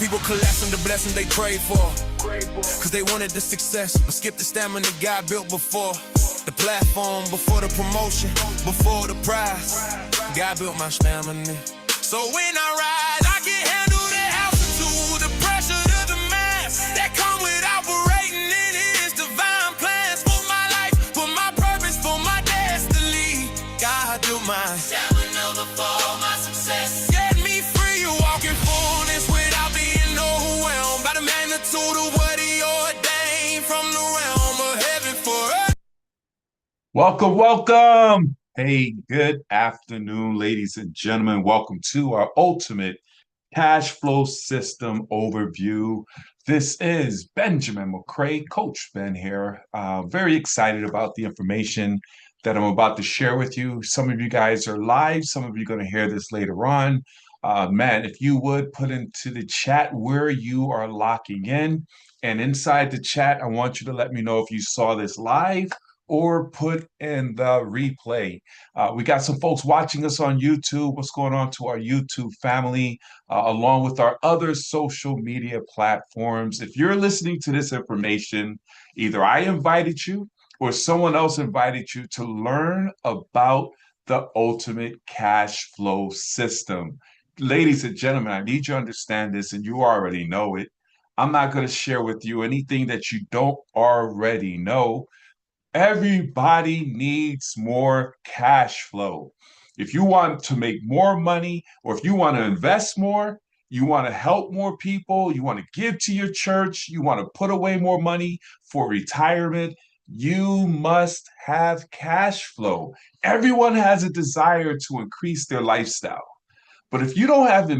People collapse on the blessing they prayed for. Cause they wanted the success, but skip the stamina God built before. The platform, before the promotion, before the prize. God built my stamina. So when I rise, I can handle the altitude, the pressure to the mass that come with operating in His divine plans for my life, for my purpose, for my destiny. God built my stamina before my success. Set me free, walking fullness without being overwhelmed by the magnitude of what He ordained from the realm of heaven for us. Welcome. Hey, good afternoon, ladies and gentlemen. Welcome to our ultimate cash flow system overview. This is Benjamin McCray, Coach Ben here. Very excited about the information that I'm about to share with you. Some of you guys are live. Some of you are going to hear this later on. Man, if you would put into the chat where you are locking in. And inside the chat, I want you to let me know if you saw this live or put in the replay. We got some folks watching us on YouTube. What's going on to our YouTube family, along with our other social media platforms? If you're listening to this information, either I invited you or someone else invited you to learn about the ultimate cash flow system. Ladies and gentlemen, I need you to understand this, and you already know it. I'm not going to share with you anything that you don't already know. Everybody needs more cash flow. If you want to make more money, or if you want to invest more, you want to help more people, you want to give to your church, you want to put away more money for retirement, you must have cash flow. Everyone has a desire to increase their lifestyle. But if you don't have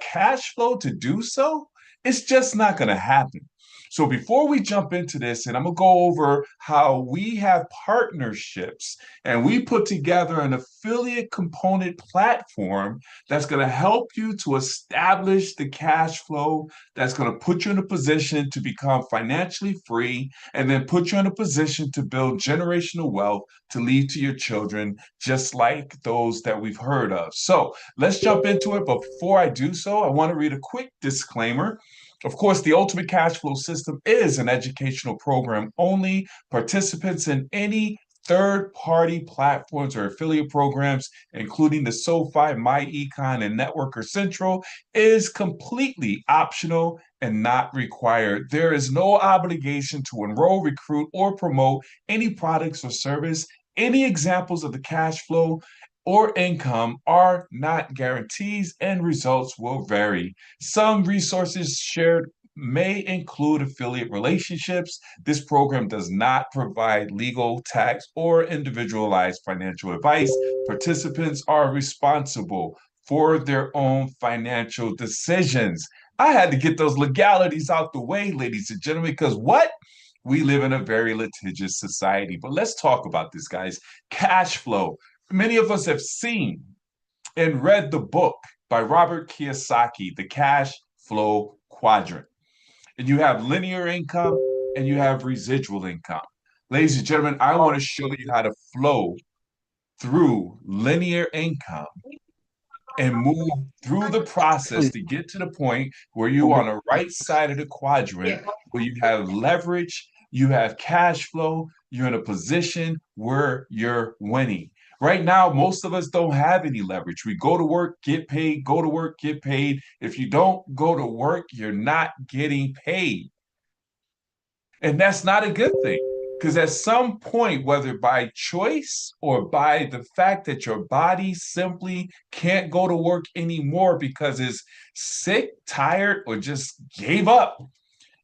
cash flow to do so, it's just not going to happen. So before we jump into this, and I'm going to go over how we have partnerships and we put together an affiliate component platform that's going to help you to establish the cash flow that's going to put you in a position to become financially free and then put you in a position to build generational wealth to leave to your children, just like those that we've heard of. So let's jump into it. But before I do so, I want to read a quick disclaimer. Of course, the Ultimate Cash Flow System is an educational program only. Participants in any third-party platforms or affiliate programs, including the SoFi, MyEcon, and Networker Central, is completely optional and not required. There is no obligation to enroll, recruit, or promote any products or service. Any examples of the cash flow or income are not guarantees, and results will vary. Some resources shared may include affiliate relationships. This program does not provide legal, tax, or individualized financial advice. Participants are responsible for their own financial decisions. I had to get those legalities out the way, ladies and gentlemen, because what? We live in a very litigious society. But let's talk about this, guys. Cash flow. Many of us have seen and read the book by Robert Kiyosaki, The Cash Flow Quadrant. And you have linear income and you have residual income. Ladies and gentlemen, I want to show you how to flow through linear income and move through the process to get to the point where you're on the right side of the quadrant, where you have leverage, you have cash flow, you're in a position where you're winning. Right now, most of us don't have any leverage. We go to work, get paid, go to work, get paid. If you don't go to work, you're not getting paid. And that's not a good thing, because at some point, whether by choice or by the fact that your body simply can't go to work anymore because it's sick, tired, or just gave up,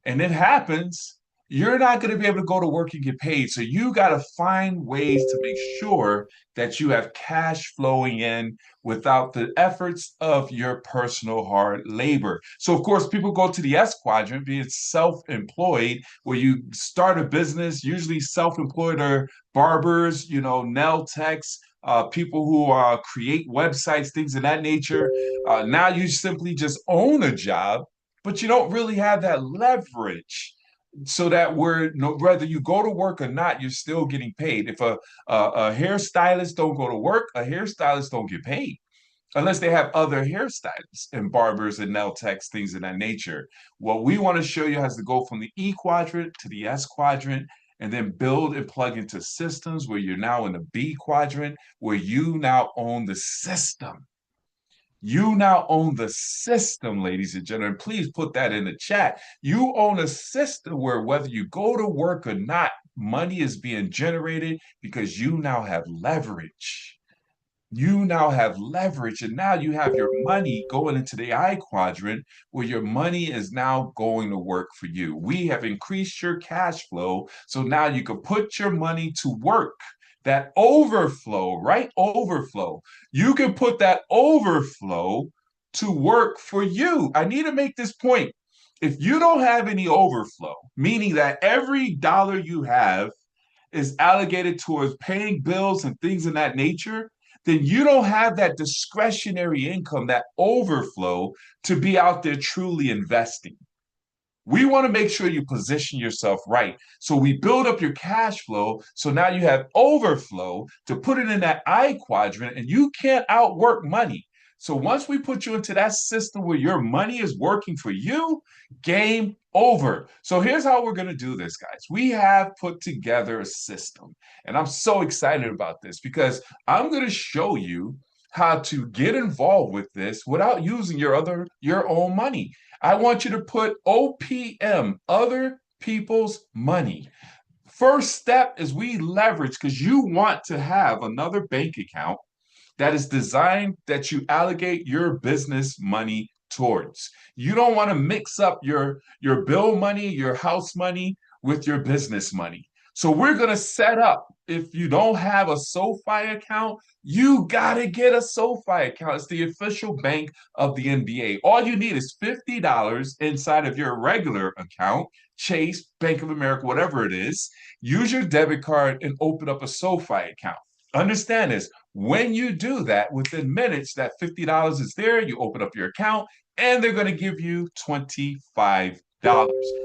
and it happens, you're not going to be able to go to work and get paid. So you got to find ways to make sure that you have cash flowing in without the efforts of your personal hard labor. So, of course, people go to the S quadrant, be it self-employed, where you start a business, usually self-employed or barbers, nail techs, people who create websites, things of that nature. Now you simply just own a job, but you don't really have that leverage, so that whether you go to work or not, you're still getting paid. If a hairstylist don't go to work, a hairstylist don't get paid. unless they have other hairstylists and barbers and nail techs, things of that nature. What we want to show you has to go from the E quadrant to the S quadrant, and then build and plug into systems where you're now in the B quadrant, where you now own the system. You now own the system, ladies and gentlemen. Please put that in the chat. You own a system where whether you go to work or not, money is being generated because you now have leverage. You now have leverage, and now you have your money going into the I quadrant where your money is now going to work for you. We have increased your cash flow, so now you can put your money to work. That overflow, right? Overflow. You can put that overflow to work for you. I need to make this point. If you don't have any overflow, meaning that every dollar you have is allocated towards paying bills and things of that nature, then you don't have that discretionary income, that overflow to be out there truly investing. We want to make sure you position yourself right. So we build up your cash flow. So now you have overflow to put it in that I quadrant, and you can't outwork money. So once we put you into that system where your money is working for you, game over. So here's how we're going to do this, guys. We have put together a system, and I'm so excited about this because I'm going to show you how to get involved with this without using your own money. I want you to put OPM, other people's money. First step is we leverage, because you want to have another bank account that is designed that you allocate your business money towards. You don't want to mix up your bill money, your house money with your business money. So we're going to set up, if you don't have a SoFi account, you got to get a SoFi account. It's the official bank of the NBA. All you need is $50 inside of your regular account, Chase, Bank of America, whatever it is. Use your debit card and open up a SoFi account. Understand this. When you do that, within minutes, that $50 is there. You open up your account, and they're going to give you $25.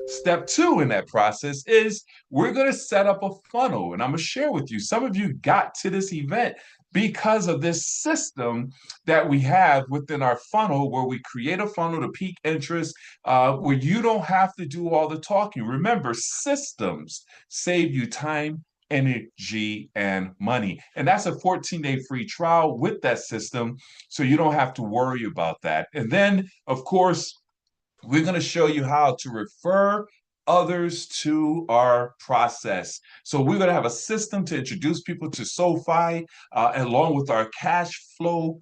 Step two in that process is we're going to set up a funnel, and I'm going to share with you. Some of you got to this event because of this system that we have within our funnel, where we create a funnel to peak interest, where you don't have to do all the talking. Remember, systems save you time, energy, and money. And that's a 14-day free trial with that system, so you don't have to worry about that. And then, of course, we're going to show you how to refer others to our process. So we're going to have a system to introduce people to SoFi, along with our cash flow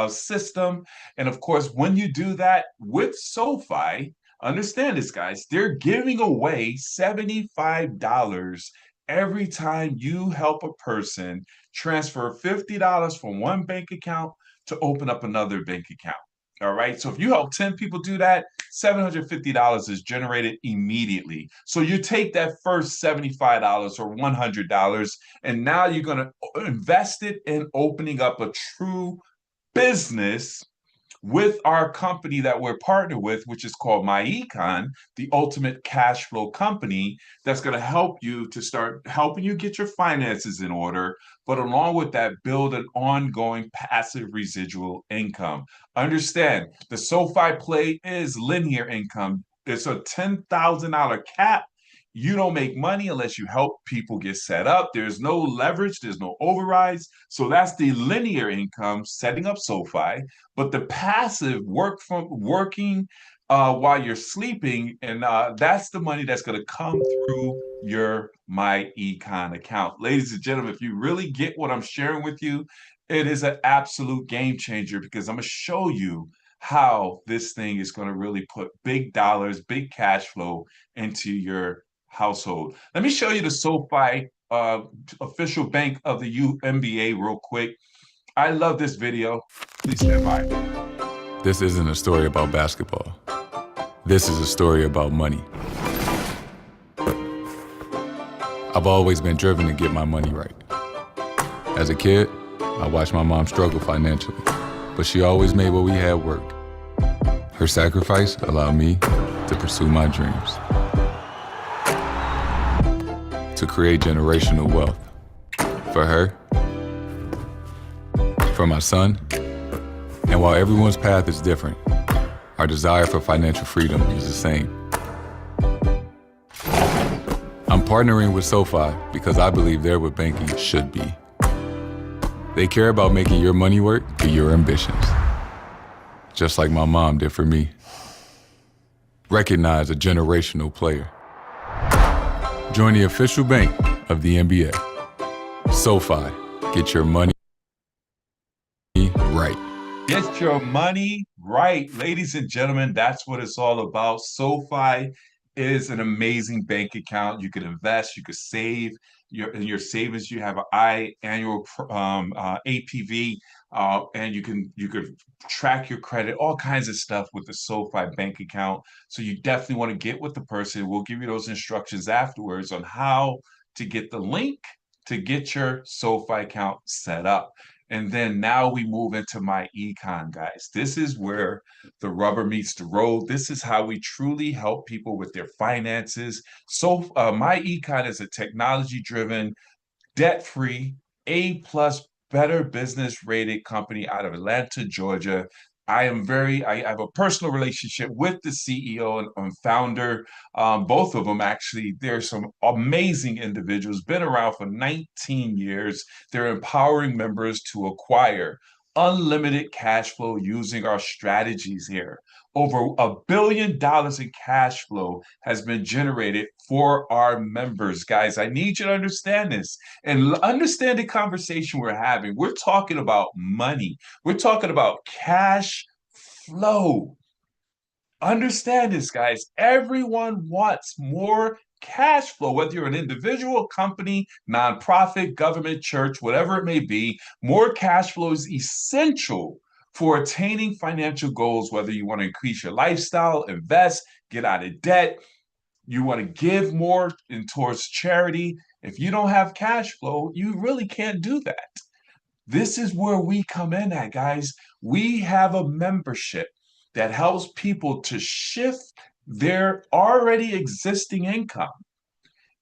system. And of course, when you do that with SoFi, understand this, guys, they're giving away $75 every time you help a person transfer $50 from one bank account to open up another bank account. All right. So if you help 10 people do that, $750 is generated immediately. So you take that first $75 or $100, and now you're going to invest it in opening up a true business with our company that we're partnered with, which is called MyEcon, the ultimate cash flow company that's going to help you to start helping you get your finances in order, but along with that, build an ongoing passive residual income. Understand, the SoFi play is linear income. It's a $10,000 cap. You don't make money unless you help people get set up. There's no leverage. There's no overrides. So that's the linear income, setting up SoFi. But the passive working while you're sleeping, and that's the money that's going to come through your MyEcon account. Ladies and gentlemen, if you really get what I'm sharing with you, it is an absolute game changer, because I'm going to show you how this thing is going to really put big dollars, big cash flow into your household. Let me show you the SoFi official bank of the NBA real quick. I love this video. Please stand by. This isn't a story about basketball. This is a story about money. I've always been driven to get my money right. As a kid, I watched my mom struggle financially, but she always made what we had work. Her sacrifice allowed me to pursue my dreams, to create generational wealth for her, for my son, And while everyone's path is different, our desire for financial freedom is the same. I'm partnering with SoFi because I believe they're what banking should be. They care about making your money work for your ambitions, just like my mom did for me. Recognize a generational player. Join the official bank of the NBA. SoFi, get your money right. Get your money right. Ladies and gentlemen, that's what it's all about. SoFi is an amazing bank account. You can invest, you can save. In your savings, you have an annual APV, and you can track your credit, all kinds of stuff with the SoFi bank account. So you definitely want to get with the person. We'll give you those instructions afterwards on how to get the link to get your SoFi account set up. And then now we move into my econ, guys. This is where the rubber meets the road. This is how we truly help people with their finances. So my econ is a technology-driven, debt-free, A+ Better Business rated company out of Atlanta, Georgia. I have a personal relationship with the CEO and founder. Both of them, actually, they're some amazing individuals, been around for 19 years. They're empowering members to acquire unlimited cash flow using our strategies here. Over $1 billion in cash flow has been generated for our members. Guys, I need you to understand this and understand the conversation we're having. We're talking about money. We're talking about cash flow. Understand this, guys. Everyone wants more cash flow, whether you're an individual, company, nonprofit, government, church, whatever it may be. More cash flow is essential for attaining financial goals, whether you want to increase your lifestyle, invest, get out of debt, you want to give more towards charity. If you don't have cash flow, you really can't do that. This is where we come in at, guys. We have a membership that helps people to shift their already existing income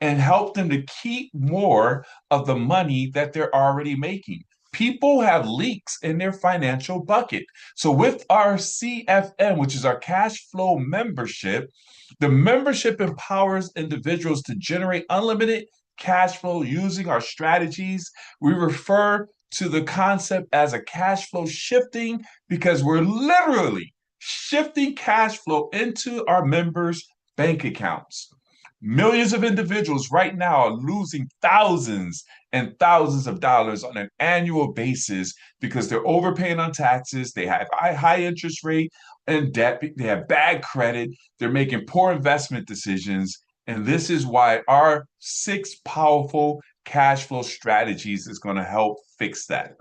and help them to keep more of the money that they're already making. People have leaks in their financial bucket. So with our CFM, which is our cash flow membership, the membership empowers individuals to generate unlimited cash flow using our strategies. We refer to the concept as a cash flow shifting because we're literally shifting cash flow into our members' bank accounts. Millions of individuals right now are losing thousands and thousands of dollars on an annual basis because they're overpaying on taxes, they have high interest rate and debt, they have bad credit, they're making poor investment decisions. And this is why our 6 powerful cash flow strategies is going to help fix that.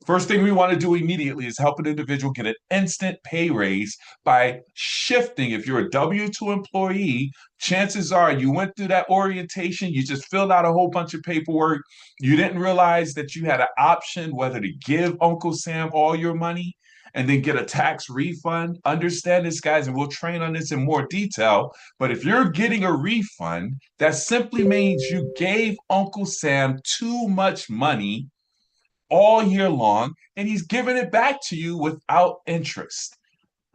First thing we want to do immediately is help an individual get an instant pay raise by shifting. If you're a W-2 employee, chances are you went through that orientation, you just filled out a whole bunch of paperwork, you didn't realize that you had an option whether to give Uncle Sam all your money and then get a tax refund. Understand this, guys, and we'll train on this in more detail. But if you're getting a refund, that simply means you gave Uncle Sam too much money all year long, and he's giving it back to you without interest.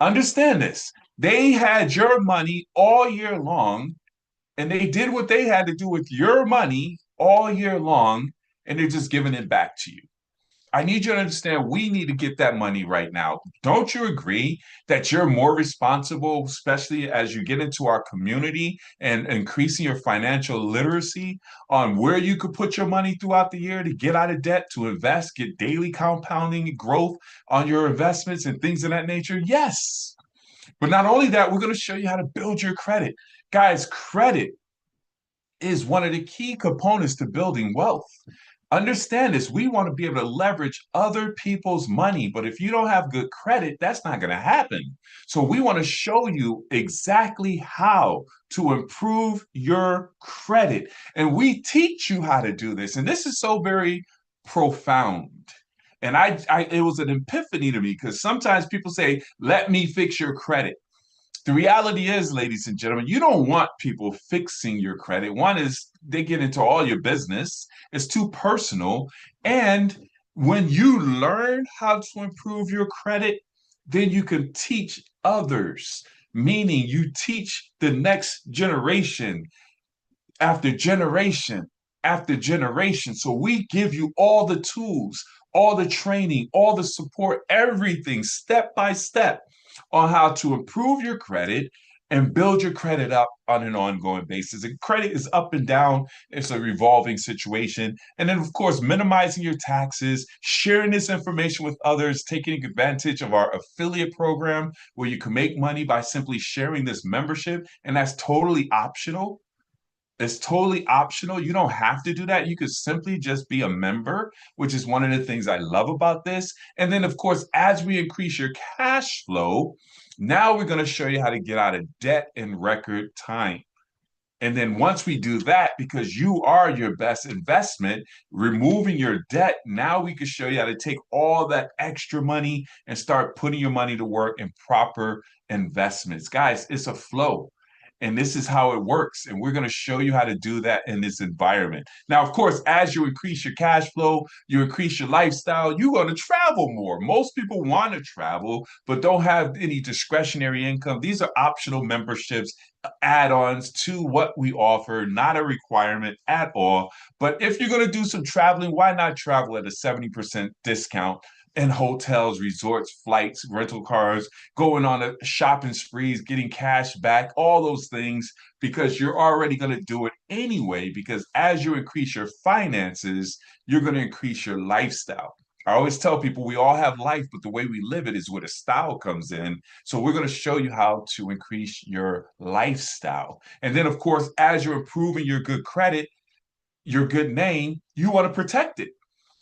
Understand this. They had your money all year long, and they did what they had to do with your money all year long, and they're just giving it back to you. I need you to understand we need to get that money right now. Don't you agree that you're more responsible, especially as you get into our community and increasing your financial literacy on where you could put your money throughout the year to get out of debt, to invest, get daily compounding growth on your investments and things of that nature? Yes. But not only that, we're going to show you how to build your credit. Guys, credit is one of the key components to building wealth. Understand this. We want to be able to leverage other people's money, but if you don't have good credit, that's not going to happen. So we want to show you exactly how to improve your credit. And we teach you how to do this. And this is so very profound. And it was an epiphany to me because sometimes people say, let me fix your credit. The reality is, ladies and gentlemen, you don't want people fixing your credit. One is they get into all your business. It's too personal. And when you learn how to improve your credit, then you can teach others, meaning you teach the next generation after generation after generation. So we give you all the tools, all the training, all the support, everything step by step on how to improve your credit and build your credit up on an ongoing basis. And credit is up and down, it's a revolving situation. And then, of course, minimizing your taxes, sharing this information with others, taking advantage of our affiliate program where you can make money by simply sharing this membership. And that's totally optional. It's totally optional. You don't have to do that. You could simply just be a member, which is one of the things I love about this. And then, of course, as we increase your cash flow, now we're going to show you how to get out of debt in record time. And then once we do that, because you are your best investment, removing your debt, now we can show you how to take all that extra money and start putting your money to work in proper investments. Guys, it's a flow. And this is how it works. And we're going to show you how to do that in this environment. Now, of course, as you increase your cash flow, you increase your lifestyle, you're going to travel more. Most people want to travel, but don't have any discretionary income. These are optional memberships, add-ons to what we offer, not a requirement at all. But if you're going to do some traveling, why not travel at a 70% discount in hotels, resorts, flights, rental cars, going on a shopping sprees, getting cash back, all those things, because you're already going to do it anyway, because as you increase your finances, you're going to increase your lifestyle. I always tell people we all have life, but the way we live it is where the style comes in. So we're going to show you how to increase your lifestyle. And then, of course, as you're improving your good credit, your good name, you want to protect it.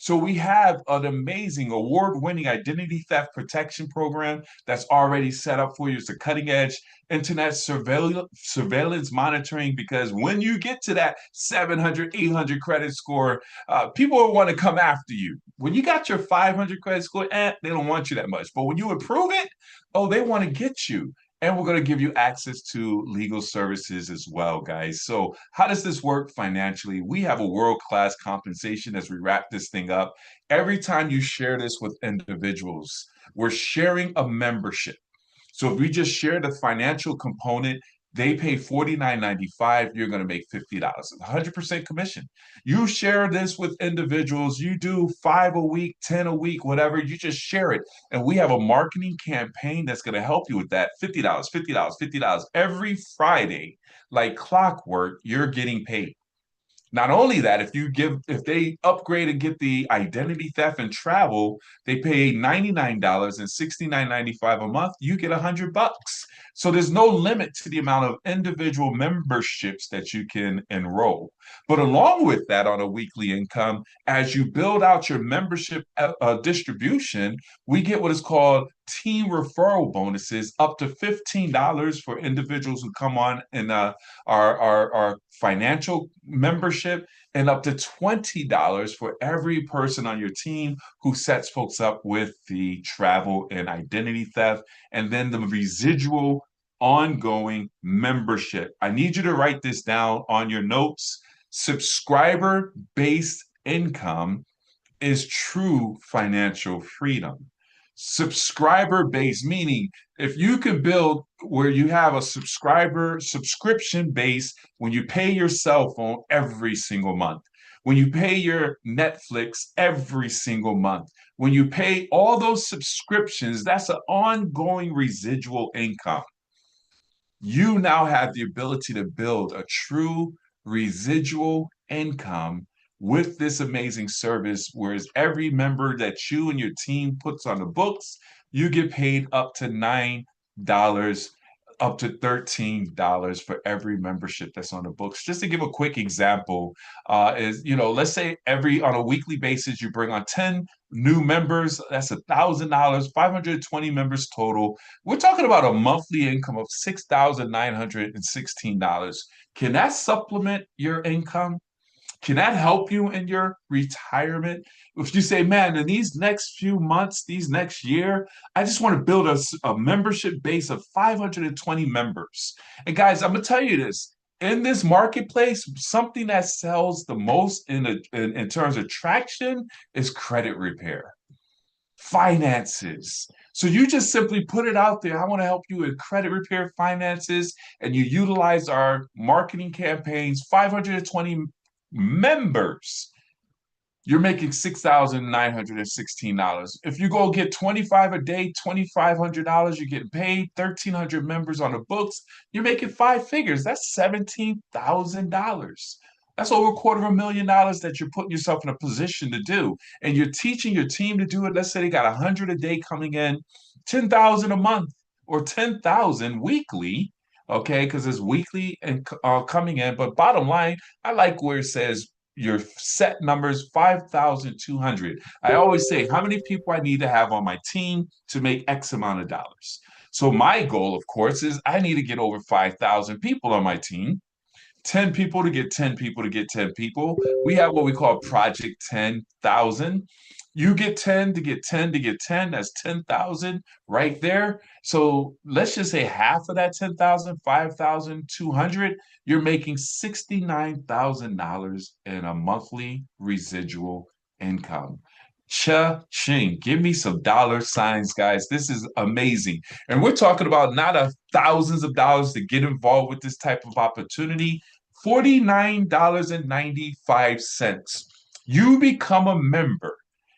So we have an amazing award-winning identity theft protection program that's already set up for you. It's a cutting-edge internet surveillance monitoring, because when you get to that 700, 800 credit score, people will want to come after you. When you got your 500 credit score, they don't want you that much. But when you improve it, oh, they want to get you. And we're going to give you access to legal services as well, guys. So how does this work financially? We have a world-class compensation as we wrap this thing up. Every time you share this with individuals, we're sharing a membership. So if we just share the financial component, they pay $49.95, you're going to make $50. 100% commission. You share this with individuals, you do 5 a week, 10 a week, whatever, you just share it. And we have a marketing campaign that's going to help you with that. $50, $50, $50. Every Friday, like clockwork, you're getting paid. Not only that, if they upgrade and get the identity theft and travel, they pay $99 and $69.95 a month. You get $100. So there's no limit to the amount of individual memberships that you can enroll. But along with that, on a weekly income, as you build out your membership distribution, we get what is called team referral bonuses up to $15 for individuals who come on in our financial membership, and up to $20 for every person on your team who sets folks up with the travel and identity theft, and then the residual ongoing membership. I need you to write this down on your notes. Subscriber-based income is true financial freedom. Subscriber based, meaning if you can build where you have a subscription base, when you pay your cell phone every single month, when you pay your Netflix every single month, when you pay all those subscriptions, that's an ongoing residual income. You now have the ability to build a true residual income with this amazing service, whereas every member that you and your team puts on the books, you get paid up to $9, up to $13 for every membership that's on the books. Just to give a quick example, let's say on a weekly basis, you bring on 10 new members, that's $1,000, 520 members total. We're talking about a monthly income of $6,916. Can that supplement your income? Can that help you in your retirement? If you say, man, in these next few months, these next year, I just want to build a membership base of 520 members. And guys, I'm going to tell you this. In this marketplace, something that sells the most in terms of traction is credit repair, finances, So you just simply put it out there. I want to help you with credit repair finances, and you utilize our marketing campaigns, 520 members. You're making $6,916. If you go get 25 a day, $2,500, you're getting paid, 1,300 members on the books, you're making five figures. That's $17,000. That's over $250,000 that you're putting yourself in a position to do. And you're teaching your team to do it. Let's say they got 100 a day coming in, 10,000 a month or 10,000 weekly. Okay, because it's weekly and coming in. But bottom line, I like where it says your set numbers 5,200. I always say how many people I need to have on my team to make X amount of dollars. So my goal, of course, is I need to get over 5,000 people on my team. 10 people to get 10 people to get 10 people. We have what we call Project 10,000. You get 10 to get 10 to get 10. That's 10,000 right there. So let's just say half of that 10,000, 5,200, you're making $69,000 in a monthly residual income. Cha-ching. Give me some dollar signs, guys. This is amazing. And we're talking about not thousands of dollars to get involved with this type of opportunity. $49.95. You become a member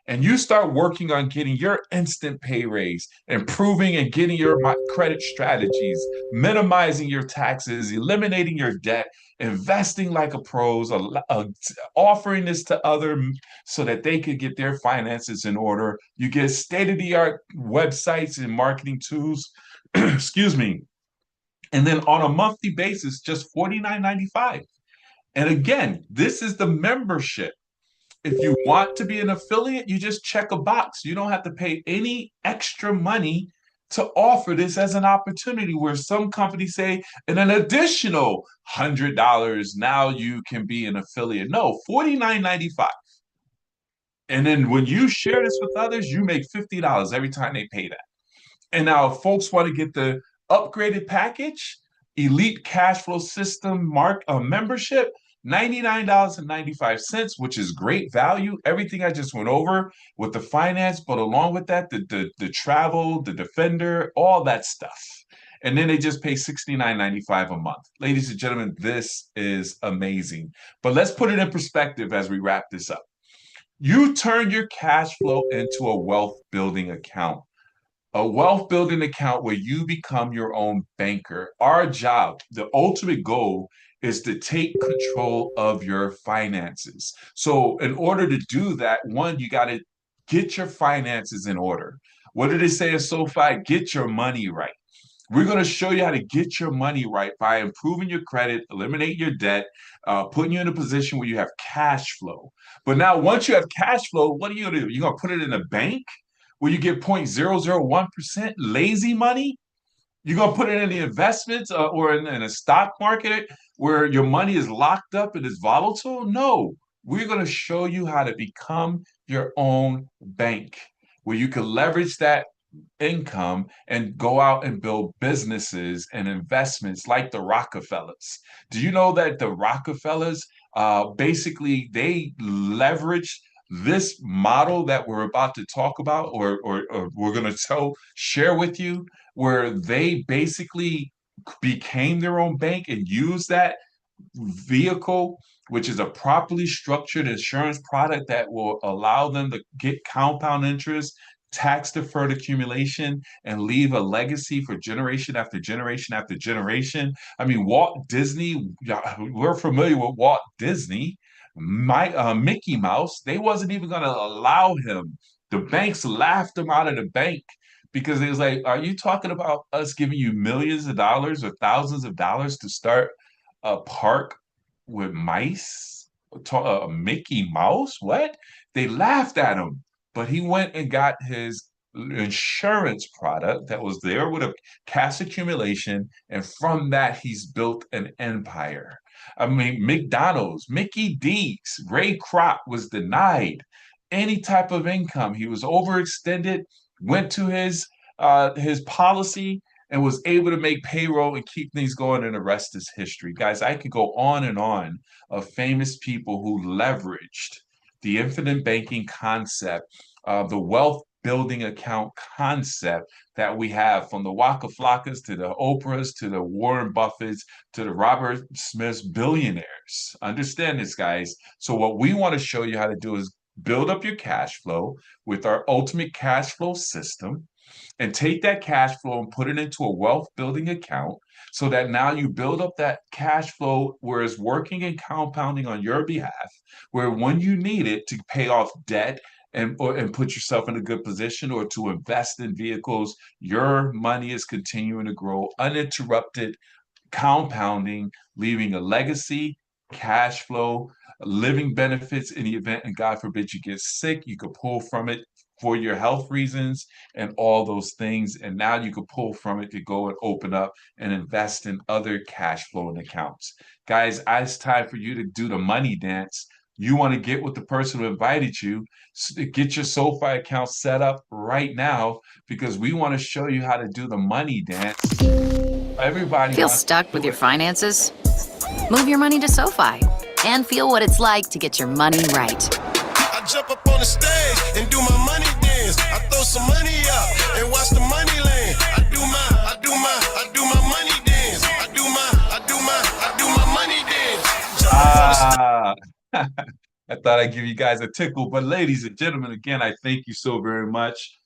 and you start working on getting your instant pay raise, improving and getting your credit strategies, minimizing your taxes, eliminating your debt, investing like a pros, offering this to others so that they could get their finances in order. You get state-of-the-art websites and marketing tools, excuse me. And then on a monthly basis, just $49.95. And again, this is the membership. If you want to be an affiliate, you just check a box. You don't have to pay any extra money to offer this as an opportunity, where some companies say, and an additional $100, now you can be an affiliate. No, $49.95. And then when you share this with others, you make $50 every time they pay that. And now if folks want to get the upgraded package, Elite Cashflow System membership, $99.95, which is great value. Everything I just went over with the finance, but along with that, the travel, the Defender, all that stuff. And then they just pay $69.95 a month. Ladies and gentlemen, this is amazing. But let's put it in perspective as we wrap this up. You turn your cash flow into a wealth building account. A wealth building account where you become your own banker. Our job, the ultimate goal, is to take control of your finances. So in order to do that, one, you got to get your finances in order. What did it say in SoFi? Get your money right. We're going to show you how to get your money right by improving your credit, eliminate your debt, putting you in a position where you have cash flow. But now once you have cash flow, what are you going to do? You're going to put it in a bank where you get 0.001% lazy money? You're going to put it in the investments or in a stock market where your money is locked up and is volatile? No, we're going to show you how to become your own bank where you can leverage that income and go out and build businesses and investments like the Rockefellers. Do you know that the Rockefellers, basically, they leverage this model that we're about to talk about or we're going to share with you, where they basically became their own bank and used that vehicle, which is a properly structured insurance product that will allow them to get compound interest, tax deferred accumulation, and leave a legacy for generation after generation after generation. I mean, Walt Disney, we're familiar with Walt Disney. Mickey Mouse, they wasn't even going to allow him. The banks laughed him out of the bank because it was like, are you talking about us giving you millions of dollars or thousands of dollars to start a park with mice? Mickey Mouse? What? They laughed at him, but he went and got his insurance product that was there with a cash accumulation, and from that he's built an empire. I mean, McDonald's, Mickey D's, Ray Kroc was denied any type of income. He was overextended, went to his policy, and was able to make payroll and keep things going, and the rest is history. Guys, I could go on and on of famous people who leveraged the infinite banking concept, the wealth building account concept that we have, from the Waka Flockas to the Oprahs to the Warren Buffetts to the Robert Smiths, billionaires. Understand this, guys. So what we want to show you how to do is build up your cash flow with our ultimate cash flow system, and take that cash flow and put it into a wealth building account, so that now you build up that cash flow where it's working and compounding on your behalf, where when you need it to pay off debt and put yourself in a good position, or to invest in vehicles, your money is continuing to grow uninterrupted, compounding, leaving a legacy, cash flow, living benefits in the event, and God forbid you get sick, you could pull from it for your health reasons and all those things. And now you could pull from it to go and open up and invest in other cash flowing accounts. Guys, it's time for you to do the money dance. You want to get with the person who invited you, get your SoFi account set up right now, because we want to show you how to do the money dance. Everybody Feel wants stuck with your finances? Move your money to SoFi and feel what it's like to get your money right. I jump up on the stage and do my money dance. I throw some money up and watch the money land. I do my money dance. I do my money dance. I thought I'd give you guys a tickle. But ladies and gentlemen, again, I thank you so very much.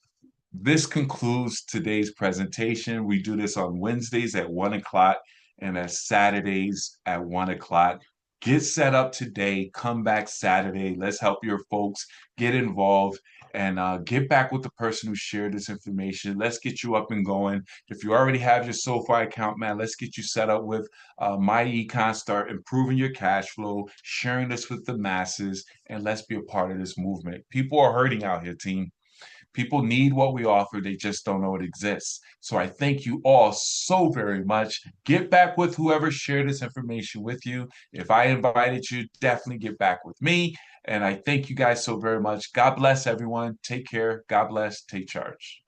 This concludes today's presentation. We do this on Wednesdays at 1 o'clock and at Saturdays at 1 o'clock. Get set up today. Come back Saturday. Let's help your folks get involved, and get back with the person who shared this information. Let's get you up and going. If you already have your SoFi account, man, let's get you set up with My Econ. Start improving your cash flow, sharing this with the masses, and let's be a part of this movement. People are hurting out here, team. People need what we offer. They just don't know it exists. So I thank you all so very much. Get back with whoever shared this information with you. If I invited you, definitely get back with me. And I thank you guys so very much. God bless everyone. Take care. God bless. Take charge.